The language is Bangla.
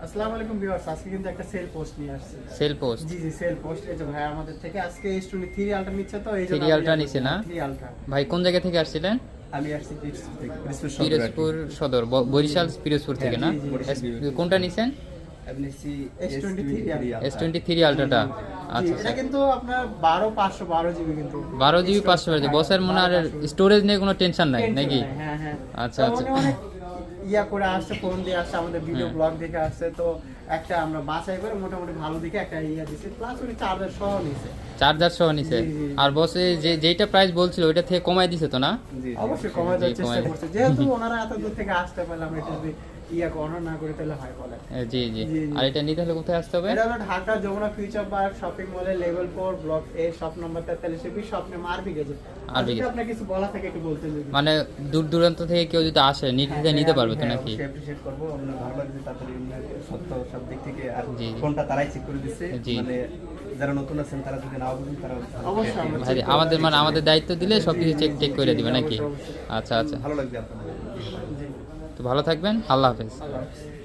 আসসালামু আলাইকুম ভিউয়ার্স, আজকে কিন্তু একটা সেল পোস্ট নিয়ে আসছে। সেল পোস্ট জি জি, সেল পোস্ট। এই যে ভাই আমাদের থেকে আজকে S23 আলট্রা নিচ্ছে, তো এই জন্য 3 আলট্রা নিছে না 3 আলট্রা। ভাই? কোন জায়গা থেকে আসছিলেন? আমি আসছি পিরোজপুর সদর, বরিশাল পিরোজপুর থেকে না? কোনটা নিছেন? আমি নিছি S23 S23 আলট্রাটা। আচ্ছা এটা কিন্তু আপনার 12 জিবি কিন্তু 12 জিবি 512 বসের মনে আর স্টোরেজ নিয়ে কোনো টেনশন নাই নাকি? হ্যাঁ হ্যাঁ। আচ্ছা তো আচ্ছা। অনেক ইয়া করে আসছে, ফোন দিয়ে আসছে, আমাদের ভিডিও ব্লগ দেখে আসছে, তো একটা আমরা বাছাই করে মোটামুটি ভালো দিকে একটা ইয়া দিছি, প্লাস উনি চার্জার সহ নিছে। চার্জার সহ নিছে? জি, জি। আর বসে যেইটা প্রাইস বলছিল ওইটা থেকে কমাই দিছে তো না? অবশ্যই কমায় দেওয়ার জি, চেষ্টা কমায় করছে, যেহেতু ওনারা এত দূর থেকে আসতে পারলে আমরা এটা যদি ইয়া অনার না করে তাহলে হয় বলে। জি জি। জি, জি। আর এটা নিতে হলে কোথায় আসতে হবে? এটা হলো Dhaka Jamuna future park shopping মলে level 4 block A shop number 43 shop name RB gadget. আর আরবি যদি গেজেট। আপনার কিছু বলা থাকে একটু বলতে যদি। মানে দূর দূরান্ত থেকে কেউ যদি আসে নিতে নিতে পারবে তো নাকি? অ্যাপ্রিশিয়েট করব, আমরা ভালো লাগছে তাড়াতাড়ি সত্য সব দিক থেকে। আর জি, জি। ফোনটা তারাই চেক করে দিচ্ছে, জি। মানে যারা নতুন আছেন তারা যদি না বুঝেন তারা অবশ্যই আমরা ভাই আমাদের মানে আমাদের দায়িত্ব দিলে সবকিছু চেক করে দিবে নাকি? অবশ্যই, অবশ্যই। আচ্ছা আচ্ছা। ভালো লাগবে আপনাদের। জি। তো ভালো থাকবেন, আল্লাহ হাফেজ। আল্লাহ হাফেজ।